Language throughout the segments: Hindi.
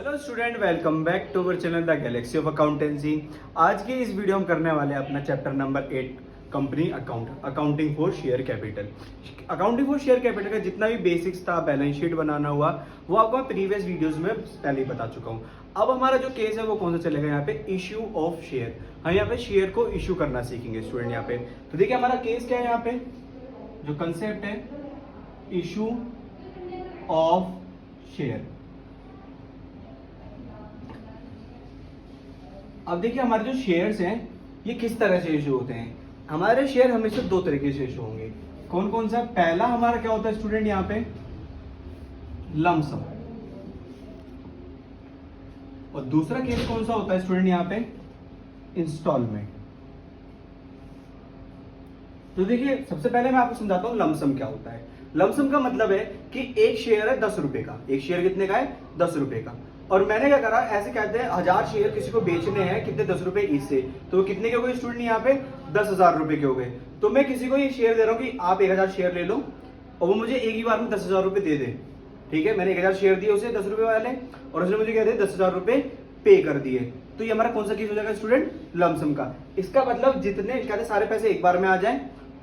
Hello student, welcome back to our channel the galaxy of accountancy. आज की इस वीडियो में करने वाले हैं अपना chapter number 8 company accounting for share capital. Accounting for share capital का जितना भी बेसिक्स था, बैलेंस शीट बनाना हुआ, वो आपको मैं प्रीवियस वीडियोस में पहले ही बता चुका हूँ। अब हमारा जो केस है वो कौन सा चलेगा, यहाँ पे इश्यू ऑफ शेयर। हम यहाँ पे शेयर को इश्यू करना सीखेंगे स्टूडेंट। यहाँ पे तो देखिए हमारा केस क्या है, यहाँ पे जो कंसेप्ट है इश्यू ऑफ शेयर। अब देखिए हमारे जो शेयर्स हैं ये किस तरह से इशू होते हैं। हमारे शेयर हमेशा दो तरीके से इशू होंगे। कौन कौन सा? पहला हमारा क्या होता है स्टूडेंट, यहाँ पे लमसम। और दूसरा केस कौन सा होता है स्टूडेंट, यहाँ पे इंस्टॉलमेंट। तो देखिए सबसे पहले मैं आपको समझाता हूं लमसम क्या होता है। लमसम का मतलब है कि एक शेयर है 10 रुपए का। एक शेयर कितने का है? 10 रुपए का। और मैंने क्या करा, ऐसे कहते हैं 1000 शेयर किसी को बेचने हैं, कितने? 10 रुपए ईच से। तो वो कितने के हो गए स्टूडेंट, यहाँ पे 10,000 रुपए के हो गए। तो मैं किसी को ये शेयर दे रहा हूँ कि आप 1000 शेयर ले लो और वो मुझे एक ही बार में 10,000 रुपए दे दे। ठीक है, मैंने 1000 शेयर दिए उसे 10 रुपए वाले, और उसने मुझे क्या दिए? 10,000 रुपए पे कर दिए। तो ये हमारा कौन सा केस हो जाएगा स्टूडेंट? लमसम का। इसका मतलब जितने कहते सारे पैसे एक बार में आ जाएं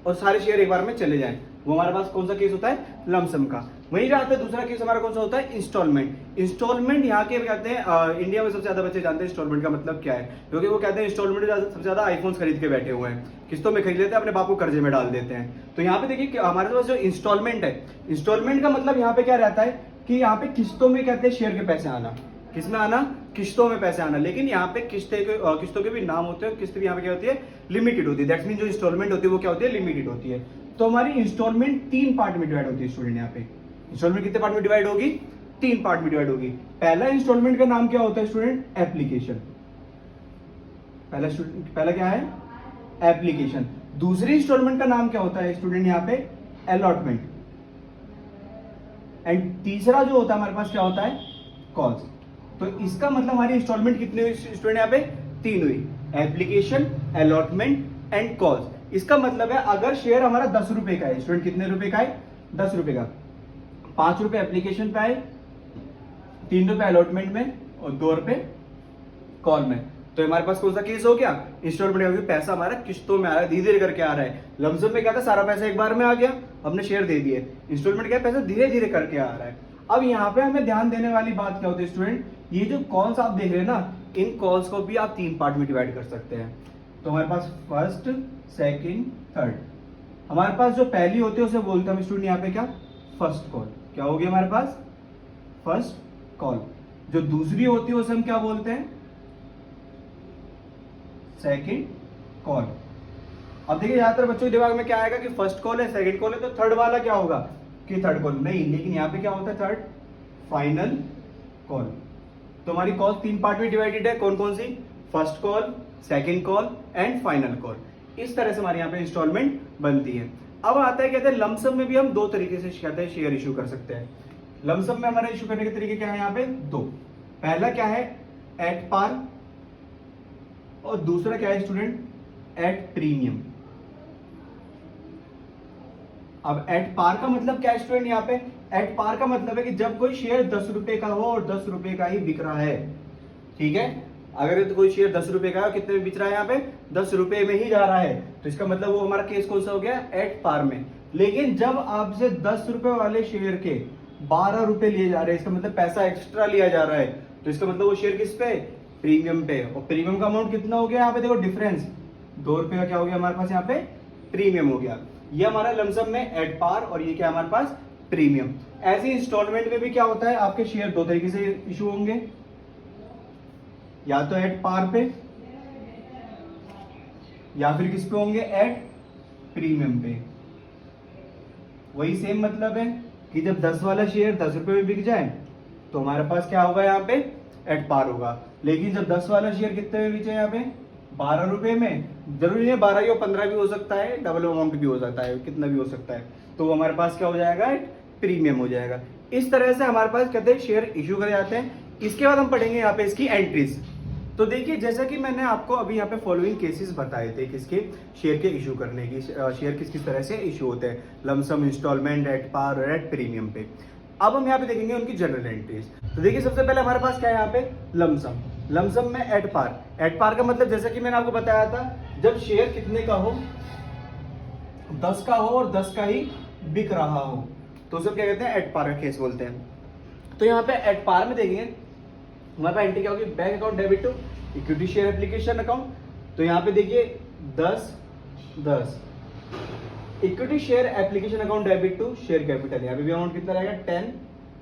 और सारे शेयर एक बार में चले जाएं, वो हमारे पास कौन सा केस होता है? लमसम का। वहीं आता है दूसरा केस हमारा कौन सा होता है? इंस्टॉलमेंट। इंस्टॉलमेंट यहाँ के कहते हैं इंडिया में सबसे ज्यादा बच्चे जानते हैं इंस्टॉलमेंट का मतलब क्या है, क्योंकि वो कहते हैं इंस्टॉलमेंट सबसे ज्यादा आईफोन खरीद के बैठे हुए हैं, किस्तों में खरीद लेते हैं, अपने बाप को कर्जे में डाल देते हैं। तो यहाँ पे देखिए हमारे पास जो इंस्टॉलमेंट है, इंस्टॉलमेंट का मतलब यहाँ पे क्या रहता है कि यहाँ पे किस्तों में कहते हैं शेयर के पैसे आना। किसमें आना? किस्तों में पैसे आना। लेकिन यहाँ पे किस्तों के भी नाम होते हैं, किस्त भी यहाँ पे क्या होती है? लिमिटेड होती है। दैट्स मीन जो इंस्टॉलमेंट होती है वो क्या होती है? लिमिटेड होती है। तो हमारी इंस्टॉलमेंट 3 पार्ट में डिवाइड होती है स्टूडेंट। यहाँ पे इंस्टॉलमेंट कितने पार्ट में डिवाइड होगी? 3 पार्ट में डिवाइड होगी। पहला इंस्टॉलमेंट का नाम क्या होता है स्टूडेंट? एप्लीकेशन। पहला क्या है? एप्लीकेशन। दूसरी इंस्टॉलमेंट का नाम क्या होता है स्टूडेंट? यहाँ पे अलॉटमेंट। एंड तीसरा जो होता है हमारे पास क्या होता है? कॉल्स। तो इसका मतलब हमारी इंस्टॉलमेंट कितनी हुई स्टूडेंट? यहाँ पे 3 हुई। Application, allotment and calls. इसका मतलब है अगर शेयर हमारा 10 रुपए का है स्टूडेंट, कितने रुपए का है? 10 रुपए का। 5 रुपए एप्लीकेशन पे आए, 3 रुपए अलॉटमेंट में और 2 रुपए कॉल में। तो हमारे पास कौन सा केस हो गया? इंस्टॉलमेंट का। पैसा हमारा किस्तों में आ रहा है, धीरे धीरे करके आ रहा है। लमसम में क्या था, सारा पैसा एक बार में आ गया, हमने शेयर दे दिए। इंस्टॉलमेंट क्या, पैसा धीरे धीरे करके आ रहा है। अब यहाँ पे हमें ध्यान देने वाली बात क्या होती है स्टूडेंट, ये जो कॉल्स आप देख रहे हैं ना, इन कॉल्स को भी आप 3 पार्ट में डिवाइड कर सकते हैं। तो हमारे पास फर्स्ट, सेकंड, थर्ड। हमारे पास जो पहली होती है उसे बोलते हैं हम स्टूडेंट यहाँ पे क्या? First call. क्या हो गया हमारे पास? First call. जो दूसरी होती है उसे हम क्या बोलते हैं? Second call. अब देखिए ज्यादातर बच्चों के दिमाग में क्या आएगा कि फर्स्ट कॉल है, सेकंड कॉल है, तो थर्ड वाला क्या होगा कि थर्ड कॉल नहीं। लेकिन यहाँ पे क्या होता है? Third, final call. तो हमारी कॉल 3 पार्ट में डिवाइडेड है। कौन कौन सी? First call, second call and final call. इस तरह से हमारे यहाँ पे इंस्टॉलमेंट बनती है। अब आता है, कहते हैं लमसम में भी हम 2 तरीके से कहते हैं शेयर इशू कर सकते हैं। लमसम में हमारा इशू करने के तरीके क्या है? यहाँ पे 2। पहला क्या है? एट पार, और दूसरा क्या है स्टूडेंट? At premium. अब एट पार का मतलब क्या है स्टूडेंट? यहाँ पे एट पार का मतलब है कि जब कोई शेयर 10 रुपए का हो और 10 रुपए का ही बिक रहा है। ठीक है, अगर तो कोई शेयर 10 रुपए का है, कितने में बिक रहा है? यहाँ पे 10 रुपए में ही जा रहा है, तो इसका मतलब वो हमारा केस कौन सा हो गया? एट पार में। लेकिन जब आपसे 10 रुपए वाले शेयर के 12 रुपए लिए जा रहे हैं, इसका मतलब पैसा एक्स्ट्रा लिया जा रहा है, तो इसका मतलब वो शेयर किस पे? प्रीमियम पे। और प्रीमियम का अमाउंट कितना हो गया? यहाँ पे देखो डिफरेंस, 2 रुपए का क्या हो गया हमारे पास? यहाँ पे प्रीमियम हो गया। ये हमारा लमसम में एट पार, और ये क्या हमारे पास? प्रीमियम। ऐसे इंस्टॉलमेंट में भी क्या होता है, आपके शेयर 2 तरीके से इशू होंगे, या तो एट पार पे या फिर किस पे होंगे? एट प्रीमियम पे। वही सेम मतलब है कि जब 10 वाला शेयर 10 रुपए में बिक जाए तो हमारे पास क्या होगा? यहाँ पे एट पार होगा। लेकिन जब 10 वाला शेयर कितने में बिके? यहाँ पे 12 रुपए में। जरूरी नहीं 12 ही हो, 15 भी हो सकता है, डबल अमाउंट भी हो सकता है, कितना भी हो सकता है। तो वो हमारे पास क्या हो जाएगा? एट प्रीमियम हो जाएगा। इस तरह से हमारे पास कहते हैं शेयर इशू करे जाते हैं। इसके बाद हम पढ़ेंगे यहाँ पे इसकी एंट्रीज। तो देखिए जैसा कि मैंने आपको अभी यहाँ पे फॉलोइंग केसेस बताए थे किसके शेयर के इशू करने की, शेयर किस किस तरह से इशू होते हैं, लमसम, इंस्टॉलमेंट, एट पार और एट प्रीमियम पे। अब हम यहाँ पे देखेंगे उनकी जनरल एंट्रीज। तो देखिए सबसे पहले हमारे पास क्या है यहाँ पे लमसम। लमसम में एट पार का मतलब जैसा कि मैंने आपको बताया था, जब शेयर कितने का हो, 10 का हो और 10 का ही बिक रहा हो, तो उसे क्या कहते हैं, एट पार का केस बोलते हैं। तो यहाँ पे एट पार में देखेंगे हमारे पास एंट्री क्या होगी, bank account debit to equity share application account. तो यहाँ पे देखिए 10 equity share application account debit to share capital, यहाँ पे भी अमाउंट कितना रहेगा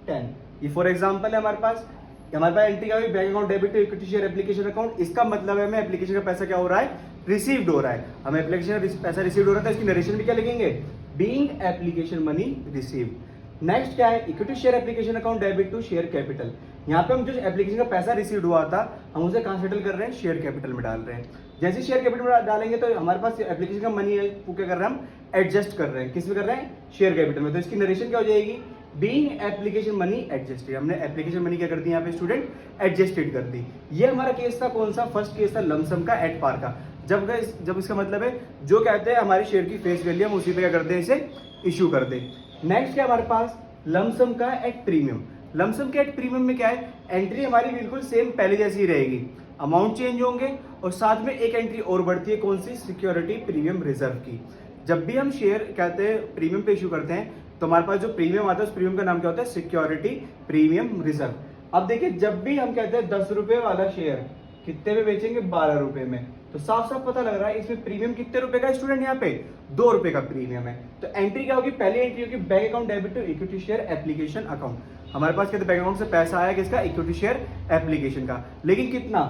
10। ये फॉर एग्जांपल है हमारे पास एंट्री का भी bank account debit to equity share application account. इसका मतलब है हमें एप्लीकेशन का पैसा क्या हो रहा है, रिसीव्ड हो रहा है। हमें एप्लीकेशन का पैसा रिसीव्ड हो रहा था, इसकी नरेशन भी क्या लिखेंगे, being application money received. Next क्या है, equity share application account debit to share capital. यहाँ पे हम जो एप्लीकेशन का पैसा रिसीव्ड हुआ था हम उसे कहाँ सेटल कर रहे हैं, शेयर कैपिटल में डाल रहे हैं। जैसे शेयर कैपिटल में डालेंगे तो हमारे पास एप्लीकेशन का मनी है वो क्या कर रहे हैं, हम एडजस्ट कर रहे हैं, किस में कर रहे हैं, शेयर कैपिटल में। तो इसकी नरेशन क्या हो जाएगी, बीइंग एप्लीकेशन मनी एडजस्टेड। हमने एप्लीकेशन मनी क्या कर दी यहाँ पे स्टूडेंट, एडजस्टेड कर दी। ये हमारा केस था, कौन सा, फर्स्ट केस था लमसम का एट पार का। जब इसका मतलब है जो कहते हैं हमारे शेयर की फेस वैल्यू हम उसी पे क्या करते हैं, इसे इशू कर दे। नेक्स्ट क्या हमारे पास लमसम का एट प्रीमियम। लमसम के एट प्रीमियम में क्या है, एंट्री हमारी बिल्कुल सेम पहले जैसी ही रहेगी, अमाउंट चेंज होंगे और साथ में एक एंट्री और बढ़ती है, कौन सी, सिक्योरिटी प्रीमियम रिजर्व की। जब भी हम शेयर कहते हैं प्रीमियम पे इशू करते हैं तो हमारे पास जो प्रीमियम आता है उस प्रीमियम का नाम क्या होता है, सिक्योरिटी प्रीमियम रिजर्व। अब देखिए जब भी हम कहते हैं 10 रुपए वाला शेयर कितने में बेचेंगे, 12 रुपए में, तो साफ साफ पता लग रहा है इसमें प्रीमियम कितने रुपए का स्टूडेंट, यहाँ पे 2 रुपए का प्रीमियम है। तो एंट्री क्या होगी, पहली एंट्री होगी bank account debit to equity share application account. हमारे पास कहते बैंक अकाउंट से पैसा आया किसका, इक्विटी शेयर एप्लीकेशन का, लेकिन कितना,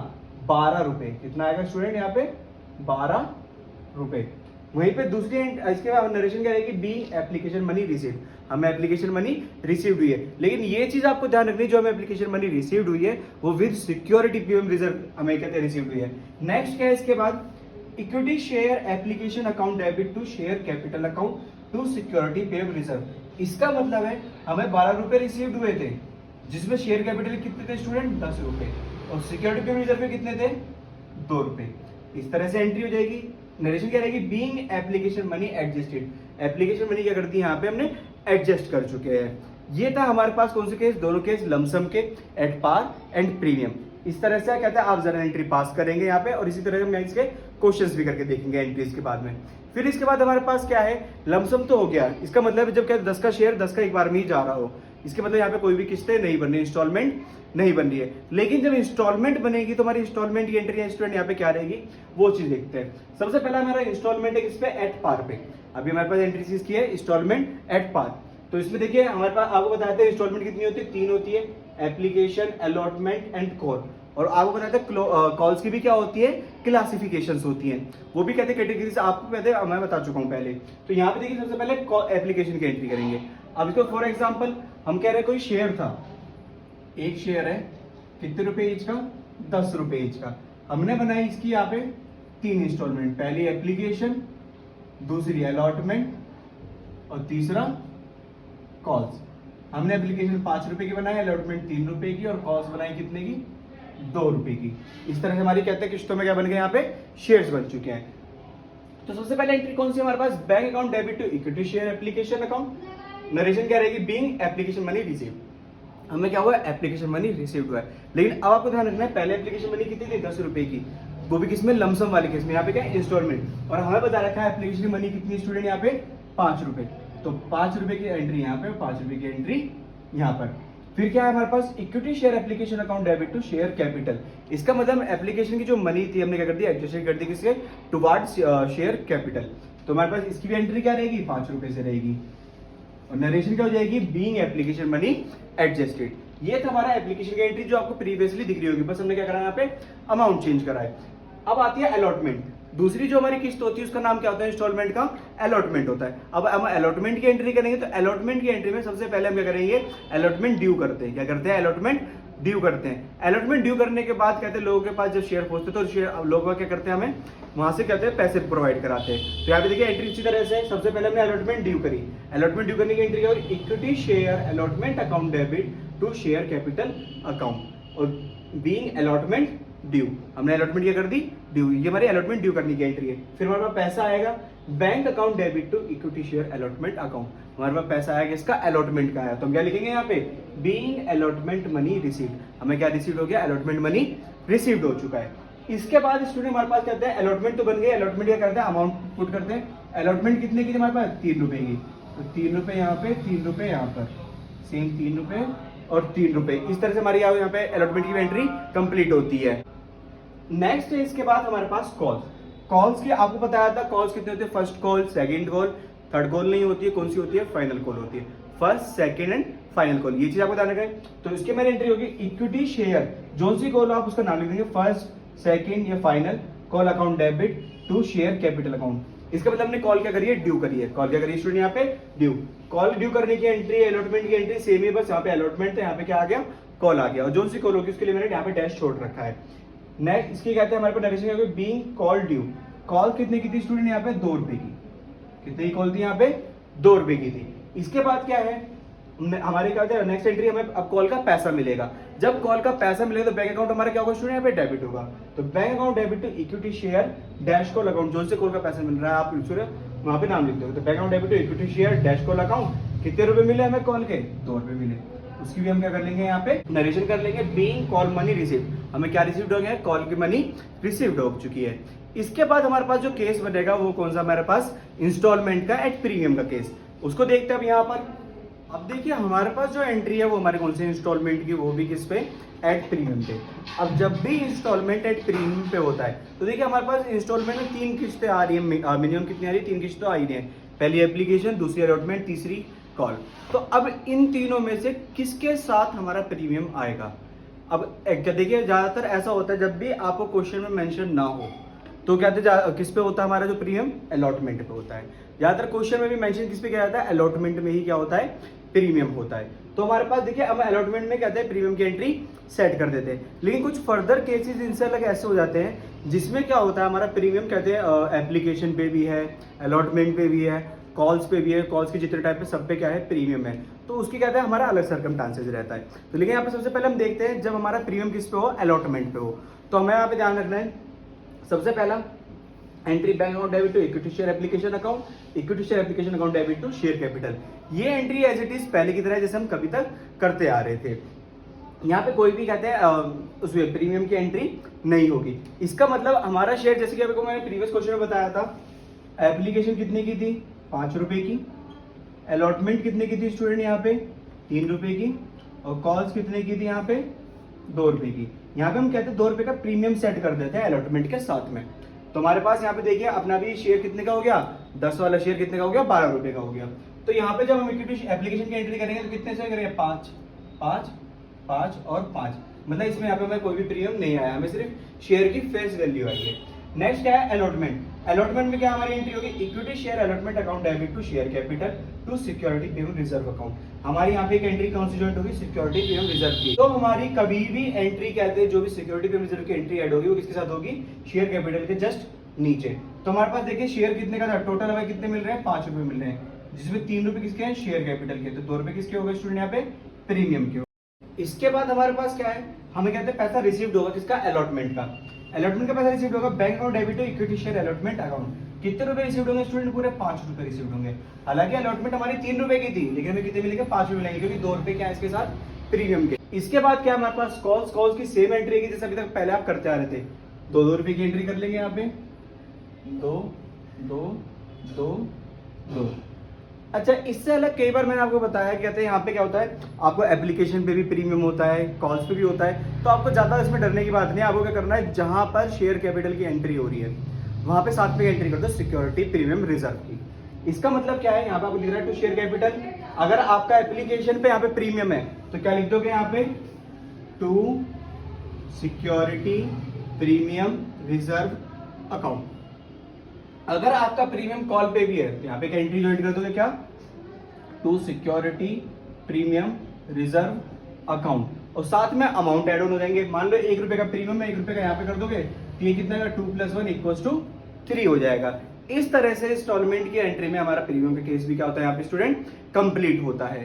12 रुपए। कितना आएगा स्टूडेंट यहाँ पे, 12 रुपए। वहीं पे दूसरी इसके बाद नरेशन क्या रहेगी, बी एप्लीकेशन मनी रिसीव्ड। हमें एप्लीकेशन मनी रिसीव्ड हुई है, लेकिन ये चीज आपको ध्यान रखनी, जो हमें एप्लीकेशन मनी रिसीव्ड हुई है वो विद सिक्योरिटी प्रीमियम रिजर्व हमें कहते हैं रिसीव्ड हुई है। नेक्स्ट क्या है इसके बाद, equity share application account debit to share capital account to security premium reserve. इसका मतलब है हमें 12 रुपए रिसीव्ड हुए थे, जिसमें शेयर कैपिटल कितने थे स्टूडेंट, 10 रुपए, और सिक्योरिटी प्रीमियम रिजर्व में कितने थे, 2 रुपए। इस तरह से एंट्री हो जाएगी। नरेशन क्या रहेगी, being application money adjusted. Application money क्या करती है, यहाँ पे हमने एडजस्ट कर चुके हैं। ये था हमारे पास कौन से केस, दोनों केस लमसम के, एट पार एंड प्रीमियम। इस तरह से कहता है आप जरा एंट्री पास करेंगे यहाँ पे, और इसी तरह हम इसके क्वेश्चंस भी करके देखेंगे एंट्रीज के बाद में। फिर इसके बाद हमारे पास क्या है, लमसम तो हो गया, इसका मतलब जब क्या 10 का शेयर 10 का एक बार में ही जा रहा हो, इसके मतलब यहाँ पे कोई भी किस्तें नहीं बन रही, इंस्टॉलमेंट नहीं बन रही है। लेकिन जब इंस्टॉलमेंट बनेगी तो हमारी इंस्टॉलमेंट की एंट्री स्टूडेंट यहाँ पे क्या रहेगी, वो चीज देखते हैं। सबसे पहला हमारा इंस्टॉलमेंट है किस पे, एट पार पे। अभी हमारे पास एंट्री चीज की है इंस्टॉलमेंट एट पार। तो इसमें देखिए हमारे पास आपको बताते हैं इंस्टॉलमेंट कितनी होती है, 3 होती है, एप्लीकेशन, अलॉटमेंट एंड कॉल। और आपको बताते हैं कॉल्स की भी क्या होती है, क्लासिफिकेशंस होती हैं, वो भी कहते हैं कैटेगरीज, आपको कहते हैं मैं बता चुका हूं पहले। तो यहाँ पे देखिए सबसे पहले एप्लीकेशन की एंट्री करेंगे। अब इसको फॉर एग्जांपल हम कह रहे हैं कोई शेयर था, एक शेयर है, कितने रुपए ईच का, 10 रुपए ईच का। हमने बनाई इसकी यहाँ पे 3 इंस्टॉलमेंट, पहली एप्लीकेशन, दूसरी अलॉटमेंट और तीसरा कॉल्स। हमने एप्लीकेशन 5 रुपए की बनाई, अलॉटमेंट 3 रुपए की, और कॉल्स बनाई कितने की, 2 रुपए की। इस तरह से हमारी कहते हैं किस्तों में क्या बन गए, यहाँ पे शेयर्स बन चुके हैं। तो सबसे पहले एंट्री कौन सी हमारे पास, bank account debit to equity share application account. Narration क्या रहेगी, बीइंग एप्लीकेशन मनी रिसीव्ड। हमें क्या हुआ, एप्लीकेशन मनी रिसीव्ड हुआ है। लेकिन अब आपको ध्यान रखना है, पहले एप्लीकेशन मनी कितनी थी, 10 रुपए की, वो भी किसमें, लमसम वाले केस में। यहाँ पे क्या है, इंस्टॉलमेंट, और हमें बता रखा है एप्लीकेशन मनी कितनी स्टूडेंट, यहाँ पे 5 रुपए। तो 5 रुपए की एंट्री यहाँ पे, 5 रुपए की एंट्री यहाँ पर। फिर क्या है हमारे पास, equity share application account debit to share capital. इसका मतलब एप्लीकेशन की जो मनी थी हमने क्या कर दिया, एडजस्ट कर दी किसके, टुवर्ड्स शेयर कैपिटल। तो हमारे पास इसकी भी एंट्री क्या रहेगी, 5 रुपए से रहेगी, और नरेशन क्या हो जाएगी, बीइंग एप्लीकेशन मनी एडजस्टेड। ये था हमारा एप्लीकेशन की एंट्री जो आपको प्रीवियसली दिख रही होगी, बस हमने क्या करा यहाँ पे, अमाउंट चेंज करा है। अब आती है अलॉटमेंट। दूसरी जो हमारी किस्त होती है उसका नाम क्या होता है, इंस्टॉलमेंट का अलॉटमेंट होता है। अब हम अलॉटमेंट की एंट्री करेंगे, तो अलॉटमेंट की एंट्री में सबसे पहले हम क्या करेंगे, अलॉटमेंट ड्यू करते हैं। क्या करते हैं, अलॉटमेंट ड्यू करते हैं। अलॉटमेंट ड्यू करने के बाद कहते हैं लोगों के पास जब शेयर पहुंचते तो शेयर लोग क्या करते हैं, हमें वहां से कहते हैं पैसे प्रोवाइड कराते हैं। तो यहाँ पे देखिए एंट्री इसी तरह से, सबसे पहले हमने अलॉटमेंट ड्यू करी। अलॉटमेंट ड्यू करने की एंट्री क्या होगी, equity share allotment account debit to share capital account, और बीइंग अलॉटमेंट ड्यू। हमने अलॉटमेंट क्या कर दी, ड्यू। ये हमारी अलॉटमेंट ड्यू करने की एंट्री है। फिर हमारे पास पैसा आएगा, bank account debit to equity share allotment account, हमारे पास पैसा आया किसका, अलॉटमेंट का आया, तो हम क्या लिखेंगे यहाँ पे, बीइंग अलॉटमेंट मनी रिसीव्ड, हमें क्या रिसीव्ड हो गया, अलॉटमेंट मनी रिसीव्ड हो चुका है। इसके बाद स्टूडेंट हमारे पास कहते हैं अलॉटमेंट तो बन गई, अलॉटमेंट क्या करते हैं, अमाउंट पुट करते हैं, अलॉटमेंट कितने की थी हमारे पास, 3 रुपए की, तो 3 रुपए यहाँ पे, 3 रुपए यहाँ पर, सेम 3 रुपए और 3 रुपए, इस तरह से हमारी यहाँ पे अलॉटमेंट की एंट्री कंप्लीट होती है। नेक्स्ट है इसके बाद हमारे पास कॉल्स की आपको बताया था, कॉल्स कितने होते हैं, first call, second call, third call नहीं होती है, कौन सी होती है, फाइनल कॉल होती है, first second and final call, ये चीज आपको ध्यान रखना है। तो इसके मेरी एंट्री होगी इक्विटी शेयर, जो सी कॉल आप उसका नाम लिख देंगे, फर्स्ट सेकंड या final call account debit to share capital account. इसका मतलब हमने कॉल क्या करी है, ड्यू करी है, कॉल क्या करी है स्टूडेंट यहाँ पे, ड्यू, कॉल ड्यू करने की एंट्री, अलॉटमेंट की एंट्री सेम ही, बस यहाँ पे अलॉटमेंट था, यहाँ पे क्या आ गया, कॉल आ गया, और जो सी कॉल होगी उसके लिए मैंने यहाँ पे डैश छोड़ रखा है। नेक्स्ट इसकी कहते हैं हमारे पास narration, being call due, call कितने की थी स्टूडेंट यहाँ पे, 2 रुपए की, कितने की कॉल थी यहाँ पे, 2 रुपए की थी। इसके बाद क्या है हमारे क्या होता है, नेक्स्ट एंट्री हमें अब कॉल का पैसा मिलेगा, जब कॉल का पैसा मिलेगा तो बैंक अकाउंट हमारा क्या होगा स्टूडेंट, यहाँ पे डेबिट होगा, तो bank account debit to equity share dash call account, जो से कॉल का पैसा मिल रहा है आप वहां पे नाम लिखते हो, तो bank account debit to equity share dash call account, कितने रुपए मिले हमें कॉल के, 2 रुपए मिले, उसकी भी हम क्या कर लेंगे यहाँ पे नरेशन कर लेंगे, बीइंग कॉल मनी रिसीव्ड, हमें क्या रिसीव्ड हो गया, कॉल की मनी रिसीव्ड हो चुकी है। इसके बाद हमारे पास जो केस बनेगा वो कौन सा, हमारे पास इंस्टॉलमेंट का एट प्रीमियम का केस, उसको देखते हैं अब यहाँ पर। अब देखिए हमारे पास जो एंट्री है वो हमारे कौन से इंस्टॉलमेंट की, वो भी किस पे, एट प्रीमियम पे। अब जब भी इंस्टॉलमेंट एट प्रीमियम पे होता है तो देखिए हमारे पास इंस्टॉलमेंट में 3 किस्तें आ रही है, मिनिमम कितनी आ रही है, 3 किस्तें आ रही है, पहली एप्लीकेशन, दूसरी अलॉटमेंट, तीसरी कॉल। तो अब इन तीनों में से किसके साथ हमारा प्रीमियम आएगा। अब देखिए ज्यादातर ऐसा होता है जब भी आपको क्वेश्चन में मेंशन ना हो तो क्या किस पे होता है हमारा जो प्रीमियम, अलॉटमेंट पे होता है। ज्यादातर क्वेश्चन में भी मेंशन किस पे किया जाता है, अलॉटमेंट में ही क्या होता है, प्रीमियम होता है। तो हमारे पास देखिए अब अलॉटमेंट में कहते हैं प्रीमियम की एंट्री सेट कर देते हैं, लेकिन कुछ फर्दर केसेस इनसे अलग ऐसे हो जाते हैं जिसमें क्या होता है हमारा प्रीमियम कहते हैं एप्लीकेशन पे भी है, अलॉटमेंट पे भी है, कॉल्स पे भी है, कॉल्स के जितने टाइप पे सब पे क्या है, प्रीमियम है। तो उसकी कहते हैं हमारा अलग सर्कमस्टांसेस रहता है। तो लेकिन यहाँ पे सबसे पहले हम देखते हैं जब हमारा प्रीमियम किस पे हो, अलॉटमेंट पे हो, तो हमें यहाँ पे ध्यान रखना है सबसे पहला entry bank account debit to equity share application account, equity share application account debit to share capital. ये एंट्री एज इट इज पहले की तरह जैसे हम कभी तक करते आ रहे थे, यहाँ पे कोई भी कहते हैं उसमें प्रीमियम की एंट्री नहीं होगी। इसका मतलब हमारा शेयर, जैसे कि आपको मैंने प्रीवियस क्वेश्चन में बताया था, एप्लीकेशन कितने की थी, 5 रुपए की, अलॉटमेंट कितने की थी स्टूडेंट यहाँ पे, 3 रुपए की, और कॉल्स कितने की थी यहाँ पे, 2 रुपए की। यहाँ पे हम कहते हैं 2 रुपए का प्रीमियम सेट कर देते हैं अलॉटमेंट के साथ में। तो हमारे पास यहाँ पे देखिए अपना भी शेयर कितने का हो गया, 10 वाला शेयर कितने का हो गया, 12 रुपए का हो गया। तो यहाँ पे जब हम इक्विटी एप्लीकेशन की एंट्री करेंगे तो कितने से करेंगे, 5 5 5 और 5, मतलब इसमें यहाँ पे हमें कोई भी प्रीमियम नहीं आया, हमें सिर्फ शेयर की फेस वैल्यू आई है। नेक्स्ट क्या है, अलॉटमेंट। अलॉटमेंट में क्या हमारी एंट्री होगी, equity share allotment account debit to share capital to security payment reserve account. हमारी यहाँ पे एक एंट्री कौन सी ज्वाइंट होगी, सिक्योरिटी पेमेंट रिजर्व की। तो हमारी कभी भी एंट्री कहते हैं जो भी सिक्योरिटी पेमेंट रिजर्व की एंट्री ऐड होगी वो किसके साथ होगी, शेयर कैपिटल के जस्ट नीचे। तो हमारे पास देखिए शेयर कितने का था, टोटल हमें कितने मिल रहे हैं, 5 रुपए मिल रहे हैं, जिसमें 3 रुपए किसके हैं, शेयर कैपिटल के, तो 2 रुपए किसके हो गए स्टूडेंट यहाँ पे, प्रीमियम के। इसके बाद हमारे पास क्या है, हमें कहते हैं पैसा रिसीव्ड होगा किसका, अलॉटमेंट का। अलॉटमेंट का पैसा रिसीव्ड होगा bank account debit to equity share allotment account. कितने रुपए रिसीव्ड होंगे स्टूडेंट, पूरे 5 रुपए रिसीव्ड होंगे। हालांकि अलॉटमेंट हमारी 3 रुपए की थी, लेकिन हमें कितने मिलेंगे, 5 रुपए मिलेंगे, क्योंकि 2 रुपए क्या है इसके साथ, प्रीमियम के। इसके बाद क्या हमारे पास कॉल्स की सेम एंट्री की जैसे अभी तक पहले आप करते आ रहे थे, 2 रुपए की एंट्री कर लेंगे यहाँ पे, 2 2 2 2। अच्छा, इससे अलग कई बार मैंने आपको बताया कहते हैं यहाँ पे क्या होता है, आपको एप्लीकेशन पे भी प्रीमियम होता है, कॉल्स पे भी होता है, तो आपको ज्यादा इसमें डरने की बात नहीं है। आपको क्या करना है, जहां पर शेयर कैपिटल की एंट्री हो रही है वहां पे साथ में एंट्री कर दो सिक्योरिटी प्रीमियम रिजर्व की। इसका मतलब क्या है, यहाँ पे आपको लिख रहा है टू शेयर कैपिटल, अगर आपका एप्लीकेशन पे यहाँ पे प्रीमियम है तो क्या लिख दोगे यहाँ पे, to security premium reserve account. अगर आपका प्रीमियम कॉल पे भी है तो यहाँ पे एंट्री ज्वाइन कर दोगे क्या, to security premium reserve account, और साथ में अमाउंट एड ऑन हो जाएंगे। मान लो 1 रुपए का प्रीमियम है, 1 रुपए का यहाँ पे कर दोगे तो ये कितना है, 2 + 1 = 3 हो जाएगा। इस तरह से इंस्टॉलमेंट की एंट्री में हमारा प्रीमियम का केस भी क्या होता है यहाँ पे स्टूडेंट, कंप्लीट होता है।